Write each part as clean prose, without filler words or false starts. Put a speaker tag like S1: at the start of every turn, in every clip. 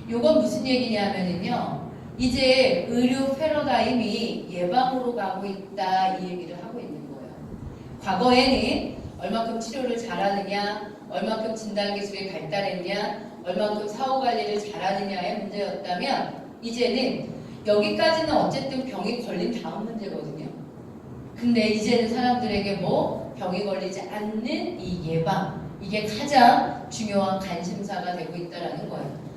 S1: 요건 무슨 얘기냐면은요. 이제 의료 패러다임이 예방으로 가고 있다 이 얘기를 하고 있는 거예요. 과거에는 얼마큼 치료를 잘하느냐, 얼마큼 진단기술이 발달했냐, 얼마큼 사후관리를 잘하느냐의 문제였다면 이제는 여기까지는 어쨌든 병이 걸린 다음 문제거든요. 근데 이제는 사람들에게 뭐 병이 걸리지 않는 이 예방, 이게 가장 중요한 관심사가 되고 있다는 거예요.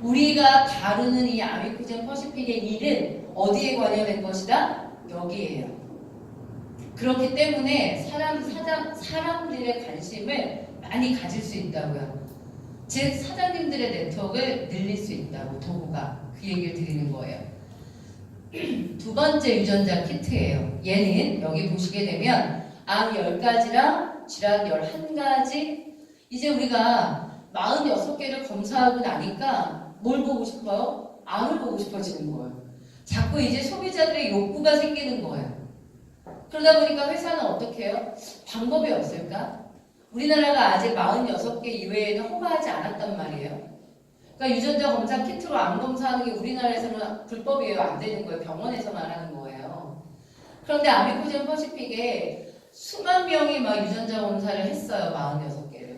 S1: 우리가 다루는 이 아미코젠 퍼시픽의 일은 어디에 관여된 것이다? 여기에요. 그렇기 때문에 사람들의 관심을 많이 가질 수 있다고요. 즉 사장님들의 네트워크를 늘릴 수 있다고 도구가 그 얘기를 드리는 거예요. 두 번째 유전자 키트예요. 얘는 여기 보시게 되면 암 10가지랑 질환 11가지. 이제 우리가 46개를 검사하고 나니까 뭘 보고 싶어요? 암을 보고 싶어지는 거예요. 자꾸 이제 소비자들의 욕구가 생기는 거예요. 그러다 보니까 회사는 어떻게 해요? 방법이 없을까? 우리나라가 아직 46개 이외에는 허가하지 않았단 말이에요. 그러니까 유전자 검사 키트로 암 검사하는 게 우리나라에서는 불법이에요. 안 되는 거예요. 병원에서만 하는 거예요. 그런데 아미코젠 퍼시픽에 수만 명이 막 유전자 검사를 했어요. 46개를.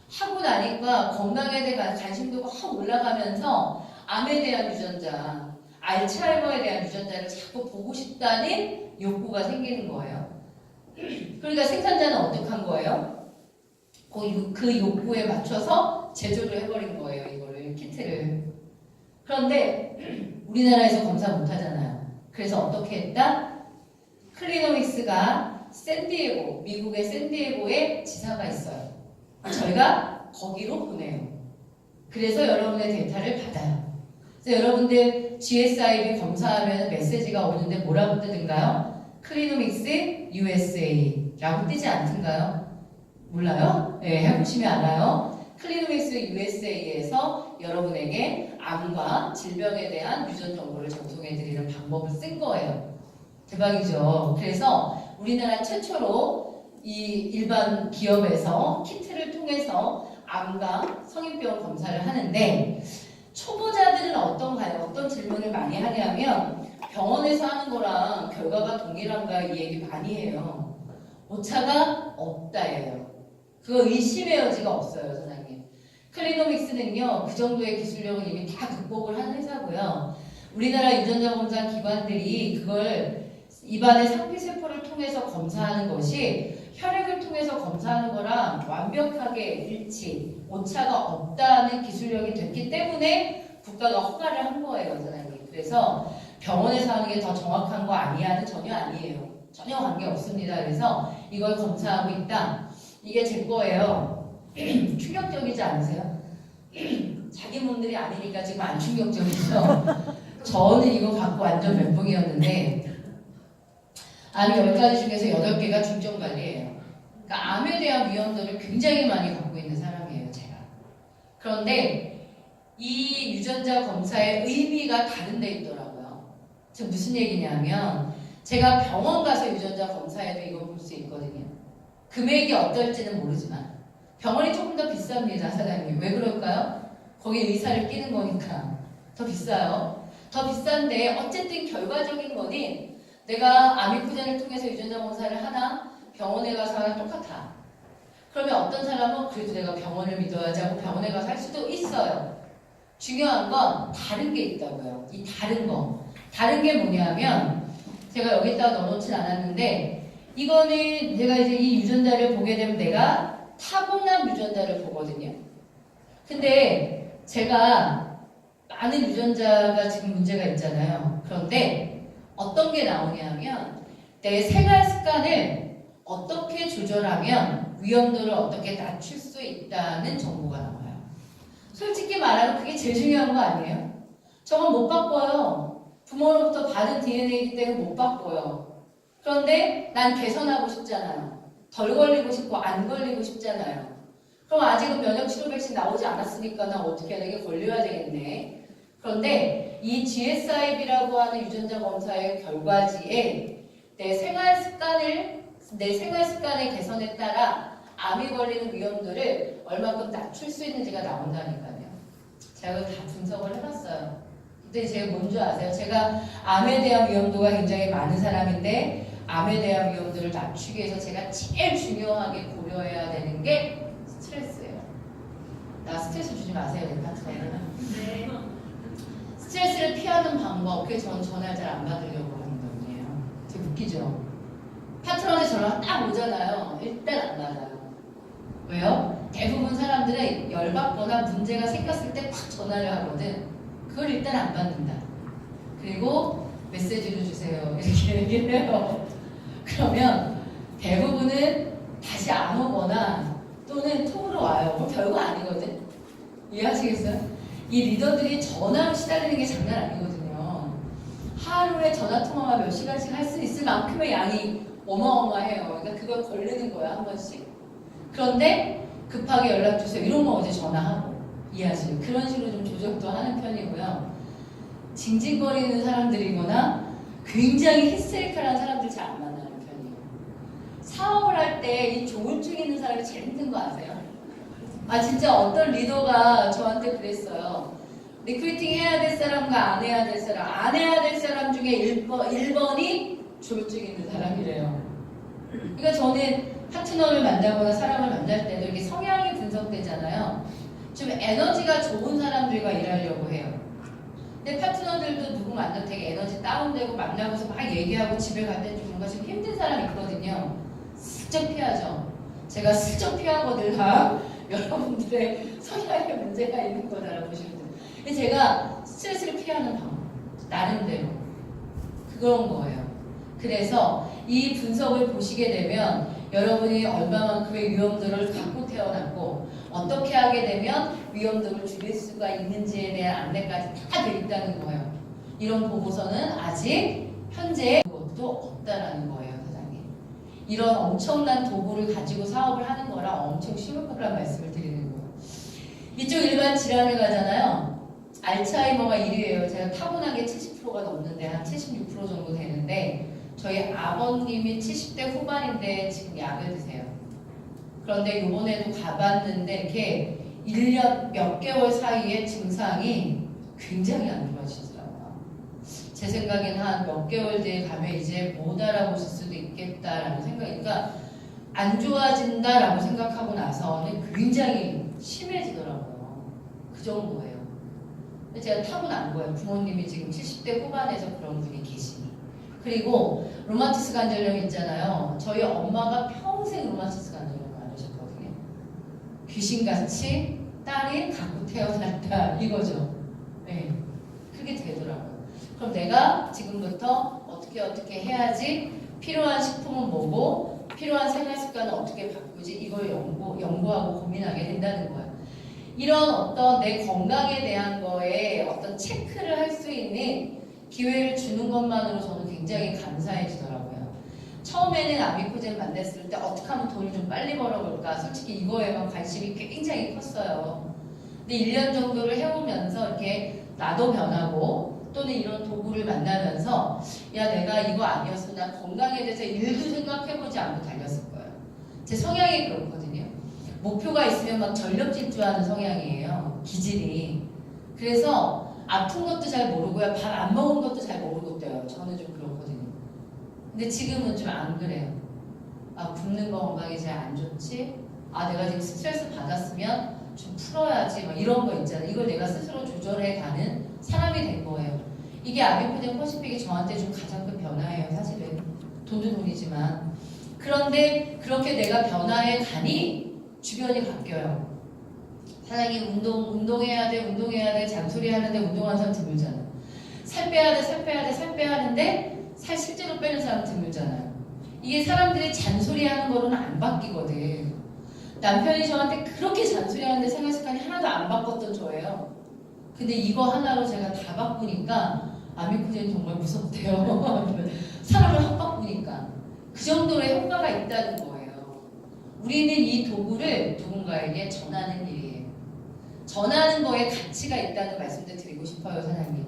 S1: 하고 나니까 건강에 대한 관심도가 확 올라가면서 암에 대한 유전자, 알츠하이머에 대한 유전자를 자꾸 보고 싶다는 욕구가 생기는 거예요. 그러니까 생산자는 어떻게 한 거예요? 그 욕구에 맞춰서 제조를 해버린 거예요. 이거를, 키트를. 그런데 우리나라에서 검사 못하잖아요. 그래서 어떻게 했다? 클리노믹스가 샌디에고, 미국의 샌디에고에 지사가 있어요. 저희가 거기로 보내요. 그래서 여러분의 데이터를 받아요. 그래서 여러분들 GSIB 검사하면 메시지가 오는데 뭐라고 뜨든가요? 클리노믹스 USA라고 뜨지 않던가요? 몰라요? 네, 해보시면 알아요. 클리노믹스 USA에서 여러분에게 암과 질병에 대한 유전 정보를 전송해드리는 방법을 쓴 거예요. 대박이죠. 그래서 우리나라 최초로 이 일반 기업에서 키트를 통해서 암과 성인병 검사를 하는데 초보자들은 어떤가요? 어떤 질문을 많이 하냐면 병원에서 하는 거랑 결과가 동일한가 이 얘기 많이 해요. 오차가 없다예요. 그거 의심의 여지가 없어요, 사장님. 클리노믹스는요, 그 정도의 기술력은 이미 다 극복을 한 회사고요. 우리나라 유전자 검사 기관들이 그걸 입안의 상피세포를 통해서 검사하는 것이 혈액을 통해서 검사하는 거랑 완벽하게 일치, 오차가 없다는 기술력이 됐기 때문에 국가가 허가를 한 거예요, 사장님. 그래서 병원에서 하는 게 더 정확한 거 아니야는 전혀 아니에요. 전혀 관계없습니다. 그래서 이걸 검사하고 있다. 이게 제 거예요. 충격적이지 않으세요? 자기 몸들이 아니니까 지금 안 충격적이죠? 저는 이거 갖고 완전 멘붕이었는데 암 10가지 중에서 8개가 중증관리예요. 그러니까 암에 대한 위험도를 굉장히 많이 갖고 있는 사람이에요, 제가. 그런데 이 유전자 검사의 의미가 다른 데 있더라고요. 지금 무슨 얘기냐면 제가 병원 가서 유전자 검사해도 이거 볼 수 있거든요. 금액이 어떨지는 모르지만 병원이 조금 더 비쌉니다, 사장님. 왜 그럴까요? 거기 의사를 끼는 거니까 더 비싸요. 더 비싼데 어쨌든 결과적인 거는 내가 아미코젠을 통해서 유전자 검사를 하나 병원에 가서 하나 똑같아. 그러면 어떤 사람은 그래도 내가 병원을 믿어야지 하고 병원에 가서 할 수도 있어요. 중요한 건 다른 게 있다고요. 이 다른 거. 다른 게 뭐냐면 제가 여기다가 넣어놓진 않았는데 이거는 제가 이제 이 유전자를 보게 되면 내가 타고난 유전자를 보거든요. 근데 제가 많은 유전자가 지금 문제가 있잖아요. 그런데 어떤 게 나오냐면 내 생활 습관을 어떻게 조절하면 위험도를 어떻게 낮출 수 있다는 정보가 나와요. 솔직히 말하면 그게 제일 중요한 거 아니에요? 저건 못 바꿔요. 부모로부터 받은 DNA이기 때문에 못 바꿔요. 그런데 난 개선하고 싶잖아요. 덜 걸리고 싶고 안 걸리고 싶잖아요. 그럼 아직은 면역치료 백신 나오지 않았으니까 난 어떻게 해야 되게 걸려야 되겠네. 그런데 이 GSIB라고 하는 유전자 검사의 결과지에 내 생활 습관의 개선에 따라 암이 걸리는 위험도를 얼마큼 낮출 수 있는지가 나온다니까요. 제가 다 분석을 해봤어요. 근데 제가 뭔지 아세요? 제가 암에 대한 위험도가 굉장히 많은 사람인데 암에 대한 위험도를 낮추기 위해서 제가 제일 중요하게 고려해야 되는 게 스트레스예요. 나 스트레스 주지 마세요, 내 파트너는.
S2: 네.
S1: 스트레스를 피하는 방법, 그게 저는 전화를 잘 안 받으려고 하는 거예요. 되게 웃기죠? 파트너한테 전화가 딱 오잖아요. 일단 안 받아요. 왜요? 대부분 사람들은 열받거나 문제가 생겼을 때 팍 전화를 하거든. 그걸 일단 안 받는다. 그리고 메시지를 주세요. 이렇게 얘기를 해요. 그러면 대부분은 다시 안 오거나 또는 톡으로 와요. 그럼 별거 아니거든. 이해하시겠어요? 이 리더들이 전화로 시달리는 게 장난 아니거든요. 하루에 전화 통화가 몇 시간씩 할 수 있을 만큼의 양이 어마어마해요. 그러니까 그걸 걸리는 거야, 한 번씩. 그런데 급하게 연락 주세요. 이런 거 어제 전화하고. 이해하시죠? 그런 식으로 좀 조절도 하는 편이고요. 징징거리는 사람들이거나 굉장히 히스테리컬한 사람들 잘 안 만나는 편이에요. 사업을 할 때 이 조울증 있는 사람이 제일 힘든 거 아세요? 아 진짜 어떤 리더가 저한테 그랬어요. 리크루팅 해야 될 사람과 안 해야 될 사람, 안 해야 될 사람 중에 1번이 조울증 있는 사람이래요. 그러니까 저는 파트너를 만나거나 사람을 만날 때도 이렇게 성향이 분석되잖아요. 좀 에너지가 좋은 사람들과 일하려고 해요. 근데 파트너들도 누구 만나면 되게 에너지 다운되고 만나고서 막 얘기하고 집에 갈 때 좀 뭔가 좀 힘든 사람이 있거든요. 슬쩍 피하죠. 제가 슬쩍 피하거든요. 여러분들의 성향에 문제가 있는 거다라고 보시면 돼요. 근데 제가 스트레스를 피하는 방법, 나름대로 그런 거예요. 그래서 이 분석을 보시게 되면 여러분이 얼마만큼의 위험도를 갖고 태어났고 어떻게 하게 되면 위험도를 줄일 수가 있는지에 대한 안내까지 다 돼 있다는 거예요. 이런 보고서는 아직 현재 것도 없다라는 거예요, 사장님. 이런 엄청난 도구를 가지고 사업을 하는 거라 엄청 쉬울 거란 말씀을 드리는 거예요. 이쪽 일반 질환을 가잖아요. 알츠하이머가 1위예요. 제가 타고난 게 70%가 넘는데 한 76% 정도 되는데 저희 아버님이 70대 후반인데 지금 약을 드세요. 그런데 요번에도 가봤는데 이렇게 1년 몇 개월 사이에 증상이 굉장히 안 좋아지더라고요. 제 생각에는 한 몇 개월 뒤에 가면 이제 못 알아보실 수도 있겠다라는 생각이니까 안 좋아진다라고 생각하고 나서는 굉장히 심해지더라고요. 그 정도예요. 제가 타고난 거예요. 부모님이 지금 70대 후반에서 그런 분이 계시니. 그리고 로마티스 관절염 있잖아요. 저희 엄마가 평생 로마티스 관절염을 앓으셨거든요. 귀신같이 딸이 갖고 태어났다 이거죠. 네, 그게 되더라고요. 그럼 내가 지금부터 어떻게 해야지 필요한 식품은 뭐고 필요한 생활 습관은 어떻게 바꾸지 이걸 연구하고 고민하게 된다는 거예요. 이런 어떤 내 건강에 대한 거에 어떤 체크를 할 수 있는 기회를 주는 것만으로 저는 굉장히 감사해지더라고요. 처음에는 아미코젠 만났을 때 어떻게 하면 돈을 좀 빨리 벌어볼까 솔직히 이거에만 관심이 굉장히 컸어요. 근데 1년 정도를 해오면서 이렇게 나도 변하고 또는 이런 도구를 만나면서 야 내가 이거 아니었으면 나 건강에 대해서 일도 생각해보지 않고 달렸을 거예요. 제 성향이 그렇거든요. 목표가 있으면 막 전력 질주하는 성향이에요. 기질이. 그래서 아픈 것도 잘 모르고요. 밥 안 먹은 것도 잘 모르고 돼요. 저는 좀 그렇거든요. 근데 지금은 좀 안 그래요. 아 굶는 거 건강에 잘 안 좋지? 아 내가 지금 스트레스 받았으면 좀 풀어야지 막 이런 거 있잖아요. 이걸 내가 스스로 조절해 가는 사람이 된 거예요. 이게 아미코젠 퍼시픽이 저한테 좀 가장 큰 변화예요. 사실은 돈도 돈이지만 그런데 그렇게 내가 변화해 가니 주변이 바뀌어요. 사장님 운동해야 돼 잔소리 하는데 운동하는 사람 드물잖아. 살 빼야 돼 하는데 살 실제로 빼는 사람 드물잖아요. 이게 사람들이 잔소리 하는 거로는 안 바뀌거든. 남편이 저한테 그렇게 잔소리 하는데 생활 습관이 하나도 안 바꿨던 저예요. 근데 이거 하나로 제가 다 바꾸니까 아미코젠이 정말 무섭대요. 사람을 확 바꾸니까 그 정도의 효과가 있다는 거예요. 우리는 이 도구를 누군가에게 전하는 일이에요. 전하는 거에 가치가 있다는 말씀도 드리고 싶어요, 사장님.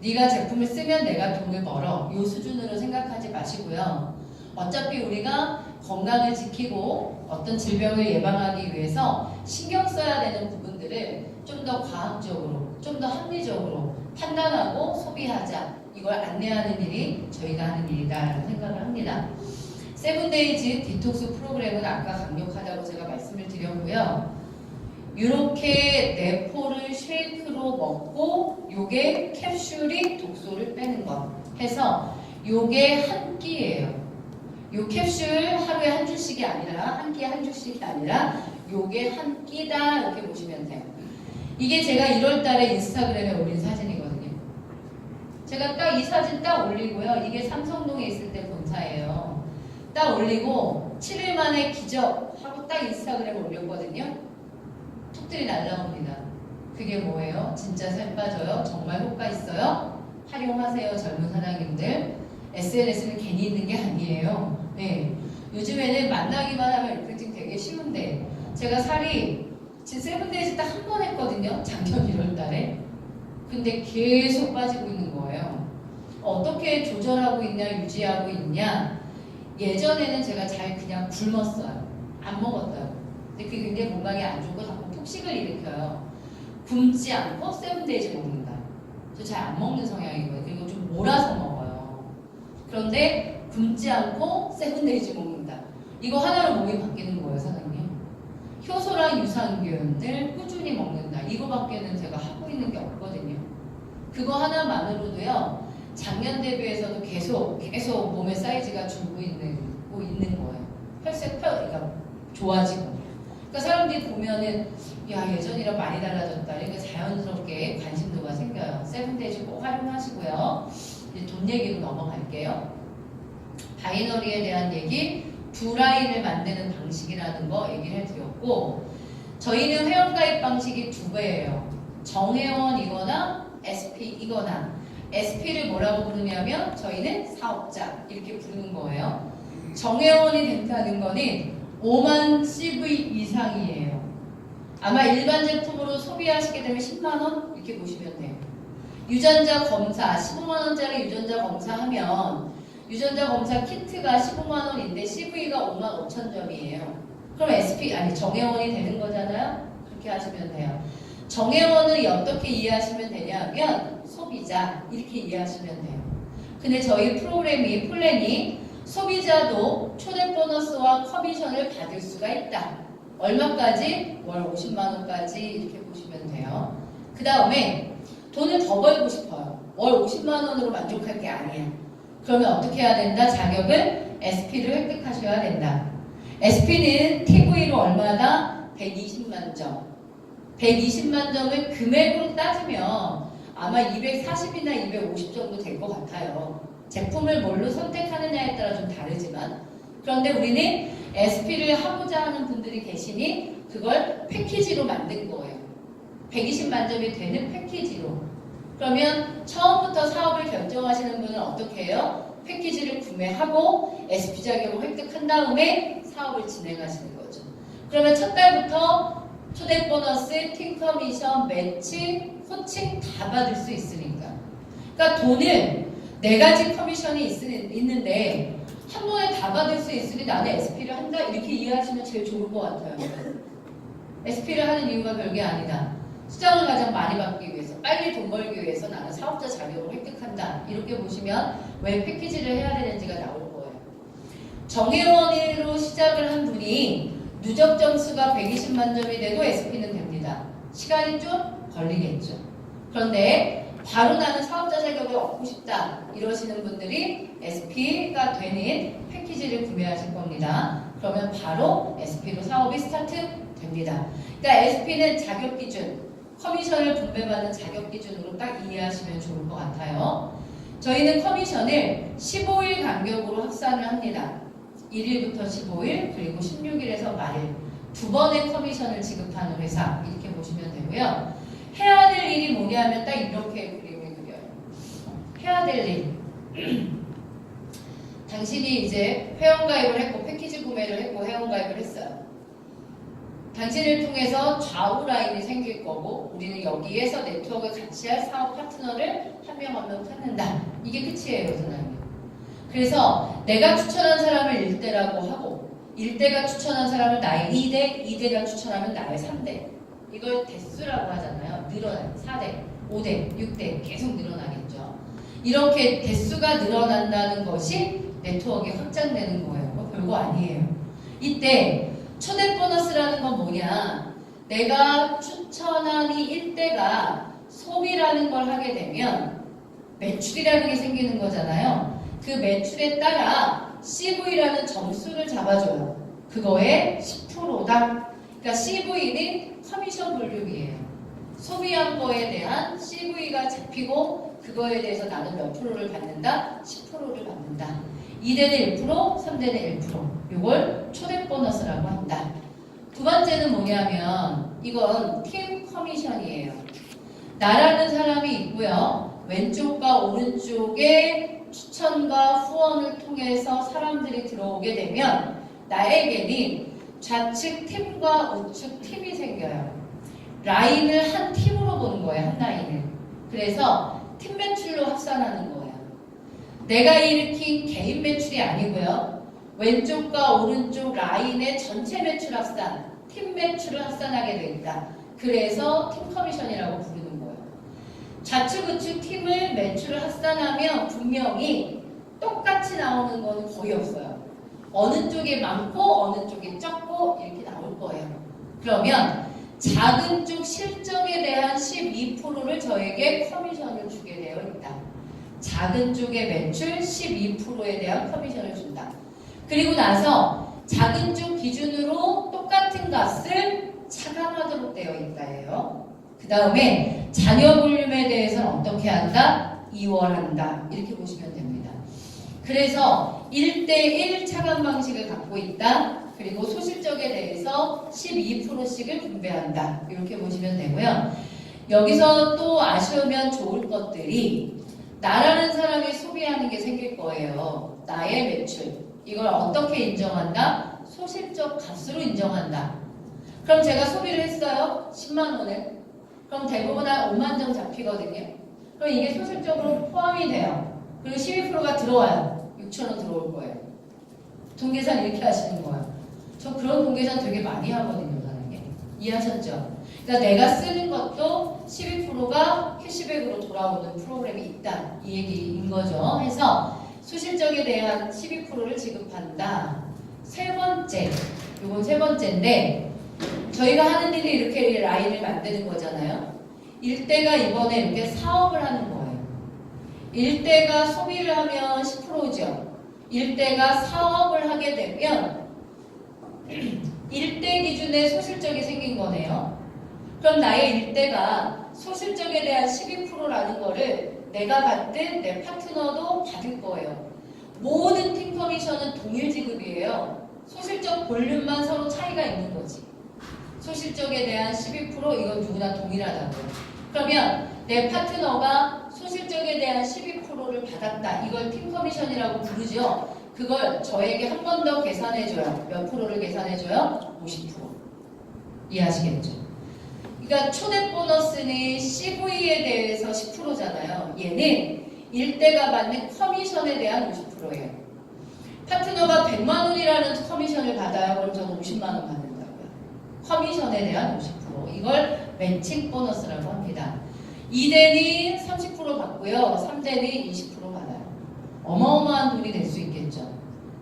S1: 네가 제품을 쓰면 내가 돈을 벌어. 이 수준으로 생각하지 마시고요. 어차피 우리가 건강을 지키고 어떤 질병을 예방하기 위해서 신경 써야 되는 부분들을 좀 더 과학적으로, 좀 더 합리적으로 판단하고 소비하자. 이걸 안내하는 일이 저희가 하는 일이다라는 생각을 합니다. 세븐데이즈 디톡스 프로그램은 아까 강력하다고 제가 말씀을 드렸고요. 이렇게 내포를 쉐이크로 먹고 요게 캡슐이 독소를 빼는 것 해서 요게 한 끼예요. 요 캡슐 하루에 한 줄씩이 아니라 한 끼에 한 줄씩이 아니라 요게 한 끼다 이렇게 보시면 돼요. 이게 제가 1월 달에 인스타그램에 올린 사진이거든요. 제가 딱 이 사진 딱 올리고요. 이게 삼성동에 있을 때 본사예요. 딱 올리고 7일 만에 기적 하고 딱 인스타그램에 올렸거든요. 툭들이 날라옵니다. 그게 뭐예요? 진짜 살 빠져요? 정말 효과 있어요? 활용하세요 젊은 사장님들. SNS는 괜히 있는 게 아니에요. 네. 요즘에는 만나기만 하면 리프팅 되게 쉬운데 제가 살이 지금 세븐데이즈 딱 한 번 했거든요. 작년 1월 달에. 근데 계속 빠지고 있는 거예요. 어떻게 조절하고 있냐 유지하고 있냐. 예전에는 제가 잘 그냥 굶었어요. 안 먹었어요. 근데 그게 굉장히 건강에 안 좋고 자꾸 폭식을 일으켜요. 굶지 않고 세븐데이즈 먹는다. 저 잘 안 먹는 성향이거든요. 그리고 좀 몰아서 먹어요. 그런데 굶지 않고 세븐데이즈 먹는다. 이거 하나로 몸이 바뀌는 거예요, 사장님. 효소랑 유산균을 꾸준히 먹는다. 이거밖에는 제가 하고 있는 게 없거든요. 그거 하나만으로도요. 작년 대비해서도 계속 몸의 사이즈가 줄고 있는 거예요. 그러니까 좋아지고. 그러니까 사람들이 보면은 야 예전이랑 많이 달라졌다. 이렇게 자연스럽게 관심도가 생겨요. 세븐데이즈 꼭 활용하시고요. 이제 돈 얘기로 넘어갈게요. 바이너리에 대한 얘기, 두 라인을 만드는 방식이라는 거 얘기를 해드렸고 저희는 회원가입 방식이 두 개예요. 정회원이거나 SP이거나 SP를 뭐라고 부르냐면 저희는 사업자 이렇게 부르는 거예요. 정회원이 된다는 거는 5만 CV 이상이에요. 아마 일반 제품으로 소비하시게 되면 10만원 이렇게 보시면 돼요. 유전자 검사 15만원짜리 유전자 검사하면 유전자 검사 키트가 15만원인데 CV가 5만 5천 점이에요. 그럼 SP 아니 정회원이 되는 거잖아요. 그렇게 하시면 돼요. 정회원을 어떻게 이해하시면 되냐면 소비자 이렇게 이해하시면 돼요. 근데 저희 플랜이 소비자도 초대 보너스와 커미션을 받을 수가 있다. 얼마까지? 월 50만원까지 이렇게 보시면 돼요. 그 다음에 돈을 더 벌고 싶어요. 월 50만원으로 만족할 게 아니에요. 그러면 어떻게 해야 된다? 자격을 SP를 획득하셔야 된다. SP는 TV로 얼마다? 120만 점. 120만 점을 금액으로 따지면 아마 240이나 250 정도 될 것 같아요. 제품을 뭘로 선택하느냐에 따라 좀 다르지만 그런데 우리는 SP를 하고자 하는 분들이 계시니 그걸 패키지로 만든 거예요. 120만 점이 되는 패키지로. 그러면 처음부터 사업을 결정하시는 분은 어떻게 해요? 패키지를 구매하고 SP 자격을 획득한 다음에 사업을 진행하시는 거죠. 그러면 첫 달부터 초대 보너스, 팀 커미션, 매치, 코칭 다 받을 수 있으니까. 그러니까 돈을 4가지 커미션이 있는데 한 번에 다 받을 수 있으니 나는 SP를 한다 이렇게 이해하시면 제일 좋을 것 같아요. SP를 하는 이유가 별게 아니다. 수당을 가장 많이 받기 위해서 빨리 돈 벌기 위해서 나는 사업자 자격을 획득한다. 이렇게 보시면 왜 패키지를 해야 되는지가 나올 거예요. 정회원으로 시작을 한 분이 누적 점수가 120만 점이 돼도 SP는 됩니다. 시간이 좀 걸리겠죠. 그런데 바로 나는 사업자 자격을 얻고 싶다 이러시는 분들이 SP가 되는 패키지를 구매하실 겁니다. 그러면 바로 SP로 사업이 스타트 됩니다. 그러니까 SP는 자격 기준, 커미션을 분배받는 자격 기준으로 딱 이해하시면 좋을 것 같아요. 저희는 커미션을 15일 간격으로 확산을 합니다. 1일부터 15일 그리고 16일에서 말일 두 번의 커미션을 지급하는 회사 이렇게 보시면 되고요. 해야 될 일이 뭐냐면 딱 이렇게 그림을 그려요. 해야 될 일. 당신이 이제 회원가입을 했고 패키지 구매를 했고 회원가입을 했어요. 당신을 통해서 좌우 라인이 생길 거고 우리는 여기에서 네트워크를 같이 할 사업 파트너를 한 명 한 명 찾는다. 이게 끝이에요, 선생님. 그래서 내가 추천한 사람을 1대라고 하고 1대가 추천한 사람을 나의 2대, 2대가 추천하면 나의 3대 이걸 대수라고 하잖아요. 늘어나요. 4대, 5대, 6대 계속 늘어나겠죠. 이렇게 대수가 늘어난다는 것이 네트워크가 확장되는 거예요. 뭐 별거 아니에요. 이때 초대 보너스라는 건 뭐냐? 내가 추천한 이 1대가 소비라는 걸 하게 되면 매출이라는 게 생기는 거잖아요. 그 매출에 따라 CV라는 점수를 잡아줘요. 그거의 10%다. 그러니까 CV는 커미션 볼륨이에요. 소비한 거에 대한 CV가 잡히고 그거에 대해서 나는 몇 프로를 받는다? 10%를 받는다. 2대는 1%, 3대는 1%. 이걸 초대 보너스라고 한다. 두 번째는 뭐냐면 이건 팀 커미션이에요. 나라는 사람이 있고요. 왼쪽과 오른쪽에 추천과 후원을 통해서 사람들이 들어오게 되면 나에게는 좌측 팀과 우측 팀이 생겨요. 라인을 한 팀으로 보는 거예요. 한 라인을. 그래서 팀 매출로 합산하는 거예요. 내가 일으킨 개인 매출이 아니고요. 왼쪽과 오른쪽 라인의 전체 매출 합산, 팀 매출을 합산하게 된다. 그래서 팀 커미션이라고 부르는 거예요. 좌측 우측 팀을 매출을 합산하면 분명히 똑같이 나오는 건 거의 없어요. 어느 쪽이 많고 어느 쪽이 적고 이렇게 나올 거예요. 그러면 작은 쪽 실적에 대한 12%를 저에게 커미션을 주게 되어 있다. 작은 쪽의 매출 12%에 대한 커미션을 준다. 그리고 나서 작은 쪽 기준으로 똑같은 값을 차감하도록 되어 있다예요. 그 다음에 잔여 볼륨에 대해서는 어떻게 한다? 2월한다. 이렇게 보시면 됩니다. 그래서 1대1 차감 방식을 갖고 있다. 그리고 소실적에 대해서 12%씩을 분배한다. 이렇게 보시면 되고요. 여기서 또 아쉬우면 좋을 것들이 나라는 사람이 소비하는 게 생길 거예요. 나의 매출. 이걸 어떻게 인정한다? 소실적 값으로 인정한다. 그럼 제가 소비를 했어요. 10만 원을. 그럼 대부분 한 5만 정 잡히거든요. 그럼 이게 소실적으로 포함이 돼요. 그리고 12%가 들어와요. 6천 원 들어올 거예요. 동계산 이렇게 하시는 거예요. 저 그런 동계산 되게 많이 하거든요, 사장님. 이해하셨죠? 그러니까 내가 쓰는 것도 12%가 캐시백으로 돌아오는 프로그램이 있다. 이 얘기인 거죠. 해서 수실적에 대한 12%를 지급한다. 세 번째, 요건 세 번째인데 저희가 하는 일이 이렇게 라인을 만드는 거잖아요. 일대가 이번에 이렇게 사업을 하는 거예요. 일대가 소비를 하면 10%죠. 일대가 사업을 하게 되면 1대 기준의 소실적이 생긴 거네요. 그럼 나의 일대가 소실적에 대한 12%라는 거를 내가 받든 내 파트너도 받을 거예요. 모든 팀 커미션은 동일 지급이에요. 소실적 볼륨만 서로 차이가 있는 거지. 소실적에 대한 12% 이건 누구나 동일하다고요. 그러면 내 파트너가 소실적에 대한 12%를 받았다. 이걸 팀 커미션이라고 부르죠. 그걸 저에게 한 번 더 계산해줘요. 몇 프로를 계산해줘요? 50%. 이해하시겠죠? 그러니까 초대 보너스는 CV에 대해서 10%잖아요. 얘는 일대가 받는 커미션에 대한 50%예요. 파트너가 100만 원이라는 커미션을 받아요. 그럼 저는 50만 원 받는다고요. 커미션에 대한 50%. 이걸 매칭 보너스라고 합니다. 2대는 30% 받고요. 3대는 20% 받아요. 어마어마한 돈이 될 수 있겠죠.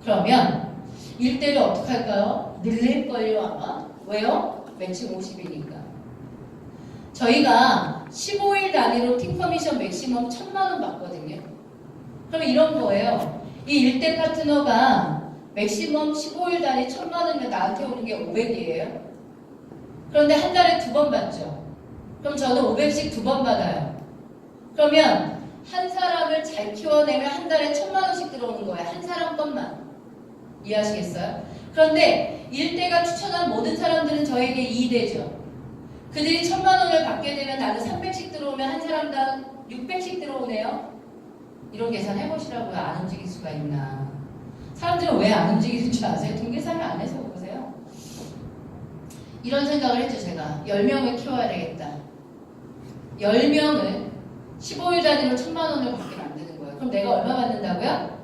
S1: 그러면 1대를 어떻게 할까요? 늘릴걸요 아마. 왜요? 매칭 50이니까. 저희가 15일 단위로 팀 커미션 맥시멈 1,000만 원 받거든요. 그럼 이런 거예요. 이 1대 파트너가 맥시멈 15일 단위 1,000만 원이면 나한테 오는 게 500이에요. 그런데 한 달에 2번 받죠. 그럼 저는 500씩 2번 받아요. 그러면 한 사람을 잘 키워내면 한 달에 1,000만 원씩 들어오는 거예요. 한 사람 것만. 이해하시겠어요? 그런데 1대가 추천한 모든 사람들은 저에게 2대죠. 그들이 1,000만 원을 받게 되면 나는 300씩 들어오면 한 사람당 600씩 들어오네요. 이런 계산 해보시라고요. 안 움직일 수가 있나. 사람들은 왜 안 움직이는 줄 아세요? 동계산을 안 해서 보세요. 이런 생각을 했죠. 제가 10명을 키워야 되겠다. 10명을 15일 단위로 1,000만 원을 받게 만드는 거예요. 그럼 내가 얼마 받는다고요?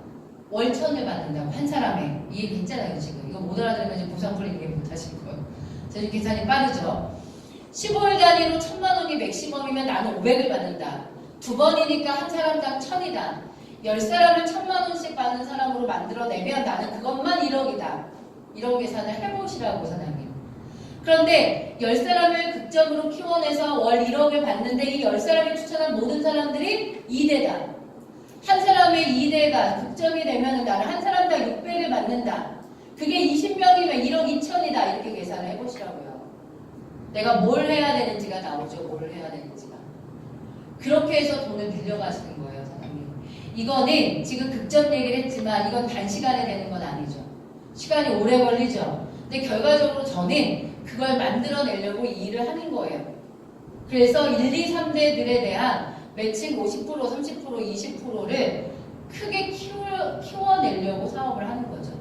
S1: 월 1,000을 받는다고. 한 사람에. 이 얘기 했잖아요. 지금. 이거 못 알아들으면 보상풀이 이해 못 하실 거예요. 저희 계산이 빠르죠. 15일 단위로 1,000만 원이 맥시멈이면 나는 500을 받는다. 2번이니까 한 사람당 1,000이다. 10사람을 1,000만 원씩 받는 사람으로 만들어내면 나는 그것만 1억이다. 이런 계산을 해보시라고 사장님. 그런데 10사람을 극적으로 키워내서 월 1억을 받는데 이 10사람이 추천한 모든 사람들이 2대다. 한 사람의 2대가 극적이 되면 나는 한 사람당 600을 받는다. 그게 20명이면 1억 2천이다. 이렇게 계산을 해보시라고요. 내가 뭘 해야 되는지가 나오죠. 뭘 해야 되는지가. 그렇게 해서 돈을 빌려가시는 거예요, 사장님. 이거는 지금 극적 얘기를 했지만 이건 단시간에 되는 건 아니죠. 시간이 오래 걸리죠. 근데 결과적으로 저는 그걸 만들어내려고 이 일을 하는 거예요. 그래서 1, 2, 3대들에 대한 매칭 50%, 30%, 20%를 크게 키워내려고 사업을 하는 거죠.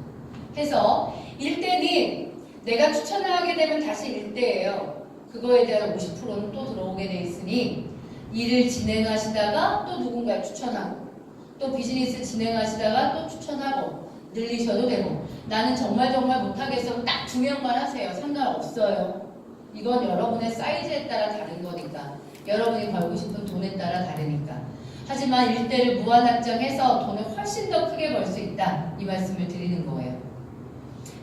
S1: 해서 1대는 내가 추천을 하게 되면 다시 1대예요. 그거에 대한 50%는 또 들어오게 돼 있으니 일을 진행하시다가 또 누군가 추천하고 또 비즈니스 진행하시다가 또 추천하고 늘리셔도 되고 나는 정말 못하겠으면 딱 2명만 하세요. 상관없어요. 이건 여러분의 사이즈에 따라 다른 거니까 여러분이 벌고 싶은 돈에 따라 다르니까 하지만 1대를 무한확정해서 돈을 훨씬 더 크게 벌 수 있다. 이 말씀을 드리는 거예요.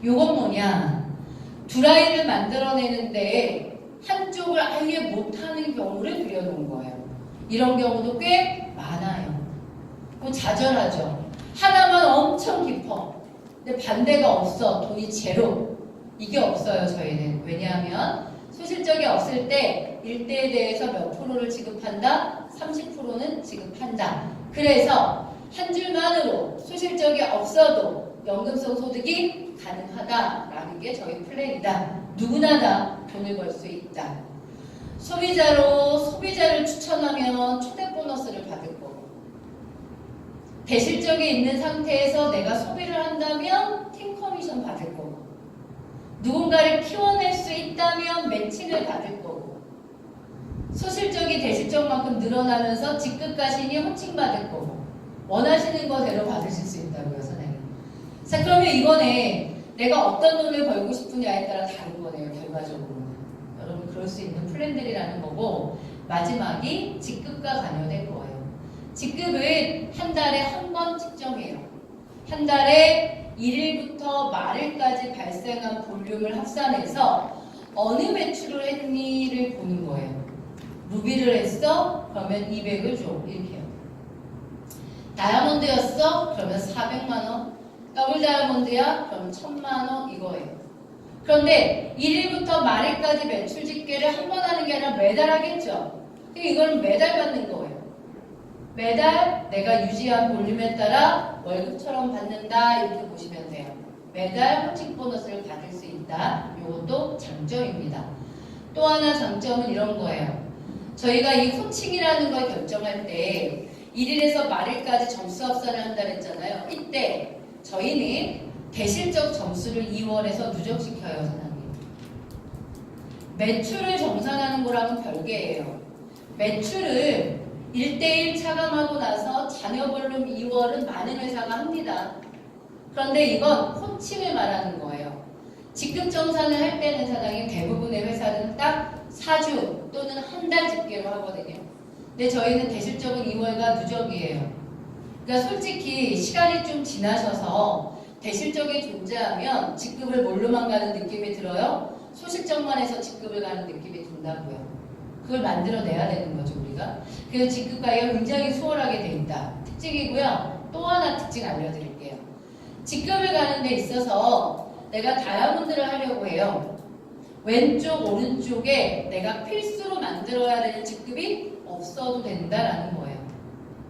S1: 요건 뭐냐 두 라인을 만들어내는데 한쪽을 아예 못하는 경우를 그려놓은 거예요. 이런 경우도 꽤 많아요. 좌절하죠. 하나만 엄청 깊어. 근데 반대가 없어. 돈이 제로. 이게 없어요, 저희는. 왜냐하면 소실적이 없을 때 1대에 대해서 몇 프로를 지급한다? 30%는 지급한다. 그래서 한 줄만으로 소실적이 없어도 연금성 소득이 가능하다라는 게 저희 플랜이다. 누구나 다 돈을 벌 수 있다. 소비자를 추천하면 초대 보너스를 받을 거고 대실적이 있는 상태에서 내가 소비를 한다면 팀 커미션 받을 거고 누군가를 키워낼 수 있다면 매칭을 받을 거고 소실적이 대실적만큼 늘어나면서 직급가시니 호칭 받을 거고 원하시는 거대로 받으실 수 있다고요, 선생님. 자, 그러면 이번에 내가 어떤 돈을 벌고 싶으냐에 따라 다른 거네요, 결과적으로. 여러분 그럴 수 있는 플랜들이라는 거고 마지막이 직급과 관여된 거예요. 직급은 한 달에 한 번 측정해요. 한 달에 1일부터 말일까지 발생한 볼륨을 합산해서 어느 매출을 했니를 보는 거예요. 루비를 했어? 그러면 200을 줘. 이렇게요. 다이아몬드였어? 그러면 400만원. 더블 다이아몬드야? 그러면 1000만원 이거예요. 그런데 1일부터 말일까지 매출 집계를 한 번 하는 게 아니라 매달 하겠죠. 이건 매달 받는 거예요. 매달 내가 유지한 볼륨에 따라 월급처럼 받는다 이렇게 보시면 돼요. 매달 호칭 보너스를 받을 수 있다. 이것도 장점입니다. 또 하나 장점은 이런 거예요. 저희가 이 호칭이라는 걸 결정할 때 1일에서 말일까지 점수 합산을 한다 했잖아요. 이때 저희는 대실적 점수를 2월에서 누적시켜요, 사장님. 매출을 정산하는 거랑은 별개예요. 매출을 1대1 차감하고 나서 잔여 볼륨 2월은 많은 회사가 합니다. 그런데 이건 호칭을 말하는 거예요. 직급 정산을 할 때는 사장님 대부분의 회사는 딱 4주 또는 한 달 집계로 하거든요. 근데 저희는 대실적은 2월과 누적이에요. 그러니까 솔직히 시간이 좀 지나셔서 대실적이 존재하면 직급을 뭘로만 가는 느낌이 들어요? 소실적만 해서 직급을 가는 느낌이 든다고요. 그걸 만들어내야 되는 거죠, 우리가. 그래서 직급 가기가 굉장히 수월하게 돼 있다. 특징이고요. 또 하나 특징 알려드릴게요. 직급을 가는 데 있어서 내가 다이아몬드를 하려고 해요. 왼쪽, 오른쪽에 내가 필수로 만들어야 되는 직급이 없어도 된다라는 거예요.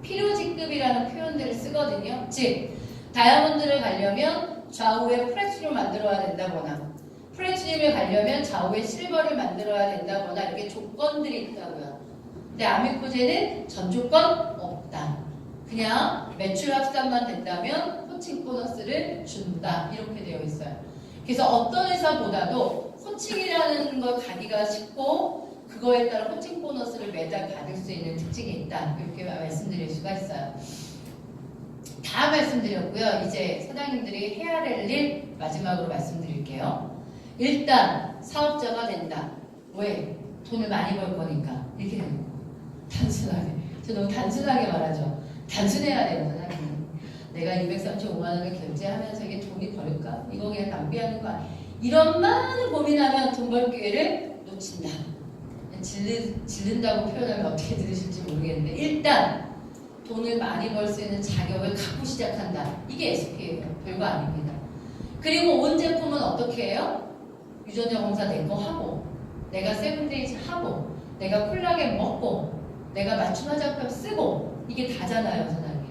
S1: 필요 직급이라는 표현들을 쓰거든요. 즉, 다이아몬드를 가려면 좌우에 프레츠로 만들어야 된다거나 플래티늄을 가려면 좌우에 실버를 만들어야 된다거나 이렇게 조건들이 있다고요. 근데 아미코제는 전 조건 없다. 그냥 매출 합산만 된다면 호칭 보너스를 준다. 이렇게 되어 있어요. 그래서 어떤 회사보다도 호칭이라는 걸 가기가 쉽고 그거에 따라 호칭 보너스를 매달 받을 수 있는 특징이 있다. 이렇게 말씀드릴 수가 있어요. 다 말씀드렸고요. 이제 사장님들이 해야 될 일 마지막으로 말씀드릴게요. 일단 사업자가 된다. 왜? 돈을 많이 벌 거니까 이렇게 되는 거예요. 단순하게. 저 너무 단순하게 말하죠. 단순해야 돼요, 사장님. 내가 235만 원을 결제하면서 이게 돈이 벌까? 이거 그냥 낭비하는 거 아니야? 이런 많은 고민하면 돈 벌 기회를 놓친다. 질른다고 표현하면 어떻게 들으실지 모르겠는데 일단 돈을 많이 벌 수 있는 자격을 갖고 시작한다. 이게 SP예요. 별거 아닙니다. 그리고 온 제품은 어떻게 해요? 유전자 검사 내 거 하고 내가 세븐데이즈 하고 내가 콜라겐 먹고 내가 맞춤 화장품 쓰고 이게 다잖아요, 사장님.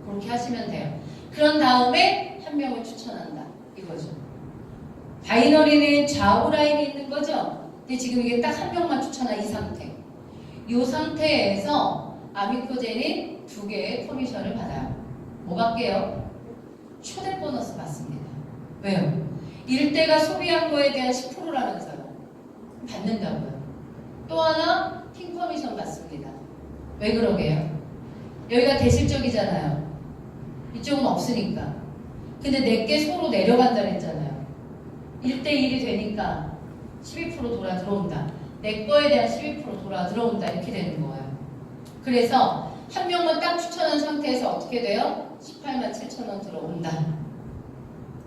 S1: 그렇게 하시면 돼요. 그런 다음에 한 명을 추천한다. 이거죠. 바이너리는 좌우 라인이 있는 거죠. 근데 지금 이게 딱 한 명만 추천한 이 상태. 이 상태에서 아미코제닌 2개의 커미션을 받아요. 뭐 받게요? 초대 보너스 받습니다. 왜요? 일대가 소비한 거에 대한 10%라면서요. 받는다고요. 또 하나 팀 커미션 받습니다. 왜 그러게요? 여기가 대실적이잖아요. 이쪽은 없으니까. 근데 내게 서로 내려간다 그랬잖아요. 1대1이 되니까 12% 돌아 들어온다. 내 거에 대한 12% 돌아 들어온다. 이렇게 되는 거예요. 그래서 한 명만 딱 추천한 상태에서 어떻게 돼요? 18만 7천 원 들어온다.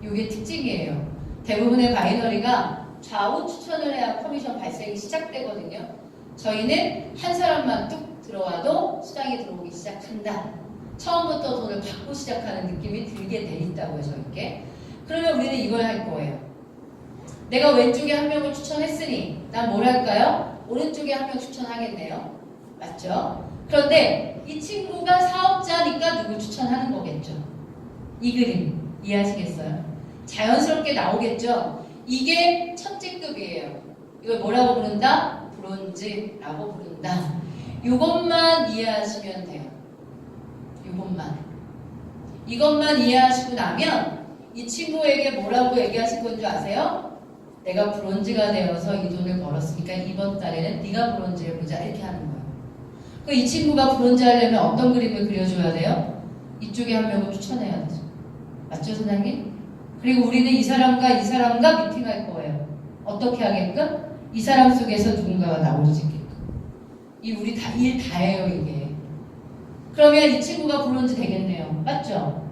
S1: 이게 특징이에요. 대부분의 바이너리가 좌우 추천을 해야 커미션 발생이 시작되거든요. 저희는 한 사람만 뚝 들어와도 수당이 들어오기 시작한다. 처음부터 돈을 받고 시작하는 느낌이 들게 돼 있다고요, 저희께. 그러면 우리는 이걸 할 거예요. 내가 왼쪽에 한 명을 추천했으니 난 뭘 할까요? 오른쪽에 한 명 추천하겠네요. 맞죠? 그런데 이 친구가 사업자니까 누구 추천하는 거겠죠. 이 그림 이해하시겠어요? 자연스럽게 나오겠죠? 이게 첫째급이에요. 이걸 뭐라고 부른다? 브론즈라고 부른다. 이것만 이해하시면 돼요. 이것만 이해하시고 나면 이 친구에게 뭐라고 얘기하실 건 줄 아세요? 내가 브론즈가 되어서 이 돈을 벌었으니까 이번 달에는 네가 브론즈 해보자 이렇게 하는 거예요. 이 친구가 브론즈 하려면 어떤 그림을 그려줘야 돼요? 이쪽에 한 명을 추천해야 되죠. 맞죠, 선생님? 그리고 우리는 이 사람과 미팅할 거예요. 어떻게 하게끔? 이 사람 속에서 누군가가 나올 수 있게끔. 우리 다 일 다 해요, 이게. 그러면 이 친구가 브론즈 되겠네요. 맞죠?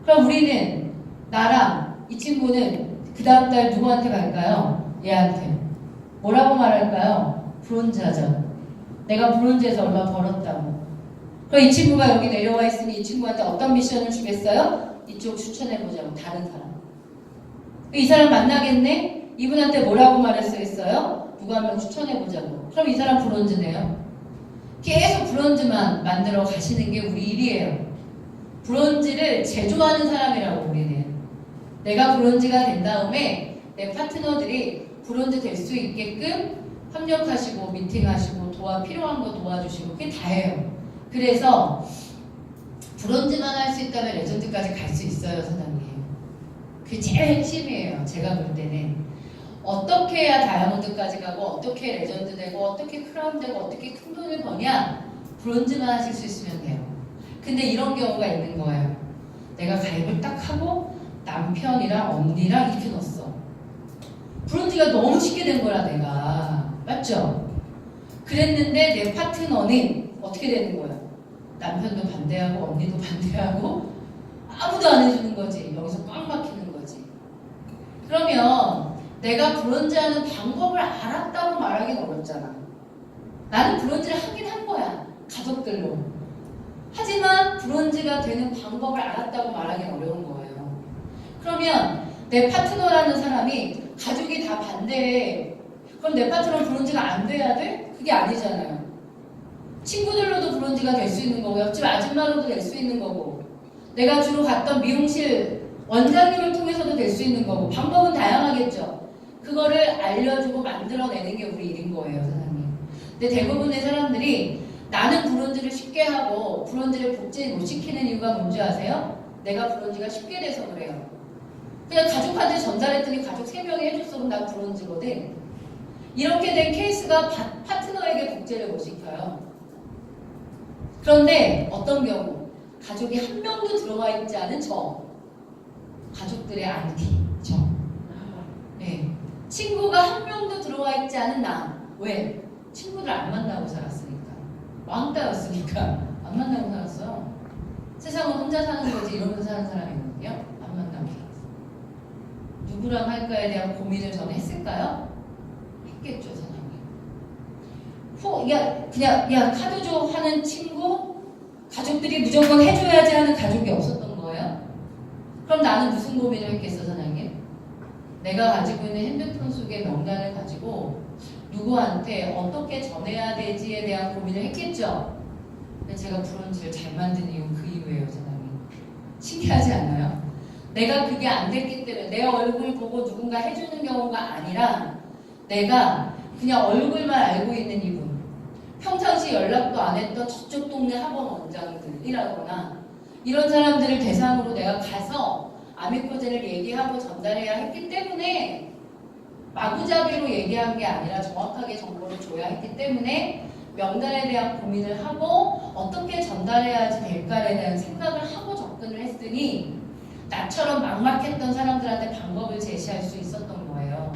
S1: 그럼 우리는 나랑 이 친구는 그 다음 달 누구한테 갈까요? 얘한테. 뭐라고 말할까요? 브론즈 하자. 내가 브론즈에서 얼마 벌었다고. 그럼 이 친구가 여기 내려와 있으니 이 친구한테 어떤 미션을 주겠어요? 이쪽 추천해보자고. 다른 사람. 이 사람 만나겠네? 이분한테 뭐라고 말했어요? 누구 한 명 추천해보자고. 그럼 이 사람 브론즈네요. 계속 브론즈만 만들어 가시는 게 우리 일이에요. 브론즈를 제조하는 사람이라고 우리는. 내가 브론즈가 된 다음에 내 파트너들이 브론즈 될 수 있게끔 협력하시고 미팅하시고 필요한 거 도와주시고 그게 다예요. 그래서 브론즈만 할 수 있다면 레전드까지 갈 수 있어요, 사장님. 그게 제일 핵심이에요. 제가 볼 때는. 어떻게 해야 다이아몬드까지 가고 어떻게 레전드 되고 어떻게 크라운 되고 어떻게 큰 돈을 버냐? 브론즈만 하실 수 있으면 돼요. 근데 이런 경우가 있는 거예요. 내가 가입을 딱 하고 남편이랑 언니랑 이렇게 넣었어. 브론즈가 너무 쉽게 된 거야, 내가. 맞죠? 그랬는데 내 파트너는 어떻게 되는 거야? 남편도 반대하고 언니도 반대하고 아무도 안 해주는 거지. 여기서 꽉 막히는 거지. 그러면 내가 브론즈 하는 방법을 알았다고 말하기는 어렵잖아. 나는 브론즈를 하긴 한 거야. 가족들로. 하지만 브론즈가 되는 방법을 알았다고 말하기는 어려운 거예요. 그러면 내 파트너라는 사람이 가족이 다 반대해. 그럼 내 파트너는 브론즈가 안 돼야 돼? 그게 아니잖아요. 친구들로도 브론즈가 될 수 있는 거고 옆집 아줌마로도 될 수 있는 거고 내가 주로 갔던 미용실 원장님을 통해서도 될 수 있는 거고 방법은 다양하겠죠. 그거를 알려주고 만들어내는 게 우리 일인 거예요, 사장님. 근데 대부분의 사람들이 나는 브론즈를 쉽게 하고 브론즈를 복제 못 시키는 이유가 뭔지 아세요? 내가 브론즈가 쉽게 돼서 그래요. 그냥 가족한테 전달했더니 가족 3명이 해줬어. 그럼 나 브론즈거든. 이렇게 된 케이스가 파트너에게 복제를 못 시켜요. 그런데 어떤 경우 가족이 한 명도 들어와 있지 않은 가족들의 안티, 네. 친구가 한 명도 들어와 있지 않은 나. 왜? 친구들 안 만나고 살았으니까. 왕따였으니까 안 만나고 살았어요. 세상은 혼자 사는 거지 이러면서 사는 사람이거든요. 안 만나고 살았어요. 누구랑 할까에 대한 고민을 저는 했을까요? 했겠죠, 사장님. 야, 카드 줘 하는 친구, 가족들이 무조건 해줘야지 하는 가족이 없었던 거예요. 그럼 나는 무슨 고민을 했겠어, 사장님? 내가 가지고 있는 핸드폰 속의 명단을 가지고 누구한테 어떻게 전해야 되지에 대한 고민을 했겠죠. 근데 제가 브론즈를 잘 만든 이유는 그 이유예요, 사장님. 신기하지 않나요? 내가 그게 안 됐기 때문에 내 얼굴 보고 누군가 해주는 경우가 아니라 내가 그냥 얼굴만 알고 있는 이분, 평상시 연락도 안 했던 저쪽 동네 학원 원장들이라거나 이런 사람들을 대상으로 내가 가서 아미코젠을 얘기하고 전달해야 했기 때문에 마구잡이로 얘기한 게 아니라 정확하게 정보를 줘야 했기 때문에 명단에 대한 고민을 하고 어떻게 전달해야지 될까에 대한 생각을 하고 접근을 했으니 나처럼 막막했던 사람들한테 방법을 제시할 수 있었던 거예요.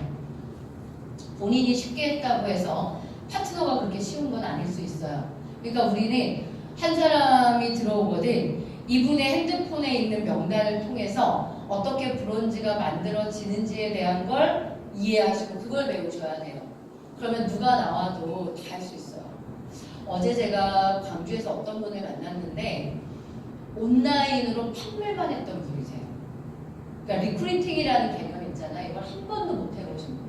S1: 본인이 쉽게 했다고 해서 파트너가 그렇게 쉬운 건 아닐 수 있어요. 그러니까 우리는 한 사람이 들어오거든 이분의 핸드폰에 있는 명단을 통해서 어떻게 브론즈가 만들어지는지에 대한 걸 이해하시고 그걸 배우셔야 돼요. 그러면 누가 나와도 다 할 수 있어요. 어제 제가 광주에서 어떤 분을 만났는데 온라인으로 판매만 했던 분이세요. 그러니까 리크루팅이라는 개념 있잖아요. 이걸 한 번도 못 해보신 분.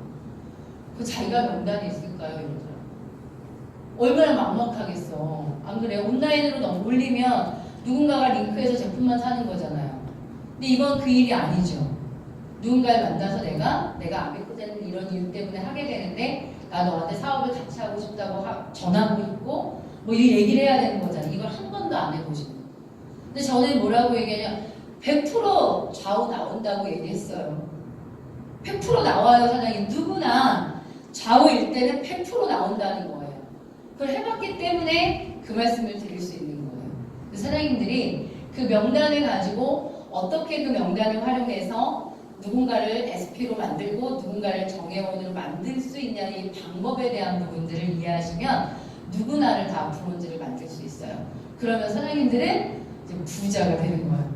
S1: 그 자기가 명단이 있을까요? 이러더라고요. 얼마나 막막하겠어. 안 그래요? 온라인으로 올리면 누군가가 링크해서 제품만 사는 거잖아요. 근데 이건 그 일이 아니죠. 누군가를 만나서 내가 아미코젠을 이런 이유 때문에 하게 되는데 나 너한테 사업을 같이 하고 싶다고 전하고 있고 뭐 이 얘기를 해야 되는 거잖아요. 이걸 한 번도 안 해보신 분. 근데 저는 뭐라고 얘기하냐 100% 좌우 나온다고 얘기했어요. 100% 나와요, 사장님. 누구나 좌우일 때는 100% 나온다는 거예요. 그걸 해봤기 때문에 그 말씀을 드릴 수 있는 거예요. 사장님들이 그 명단을 가지고 어떻게 그 명단을 활용해서 누군가를 SP로 만들고 누군가를 정회원으로 만들 수 있냐는 이 방법에 대한 부분들을 이해하시면 누구나를 다 브론즈를 만들 수 있어요. 그러면 사장님들은 이제 부자가 되는 거예요.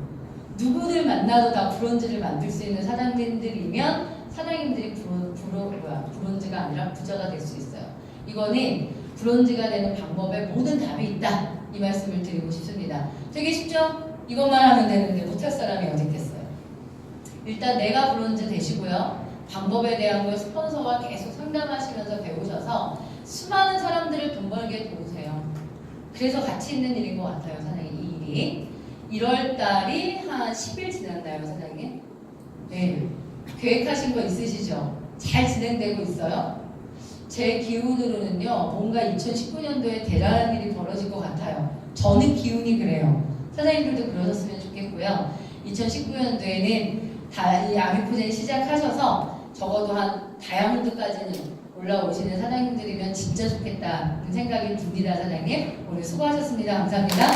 S1: 누구를 만나도 다 브론즈를 만들 수 있는 사장님들이면 사장님들이 브론즈가 아니라 부자가 될 수 있어요. 이거는 브론즈가 되는 방법에 모든 답이 있다. 이 말씀을 드리고 싶습니다. 되게 쉽죠? 이것만 하면 되는데 못할 사람이 어디 있겠어요? 일단 내가 브론즈 되시고요. 방법에 대한 걸 스폰서와 계속 상담하시면서 배우셔서 수많은 사람들을 돈 벌게 도우세요. 그래서 가치 있는 일인 것 같아요, 사장님. 이 일이. 1월 달이 한 10일 지났나요, 사장님? 네. 계획하신 거 있으시죠? 잘 진행되고 있어요? 제 기운으로는요, 뭔가 2019년도에 대단한 일이 벌어질 것 같아요. 저는 기운이 그래요. 사장님들도 그러셨으면 좋겠고요. 2019년도에는 이 아미코젠 시작하셔서 적어도 한 다이아몬드까지는 올라오시는 사장님들이면 진짜 좋겠다는 생각이 듭니다, 사장님. 오늘 수고하셨습니다. 감사합니다.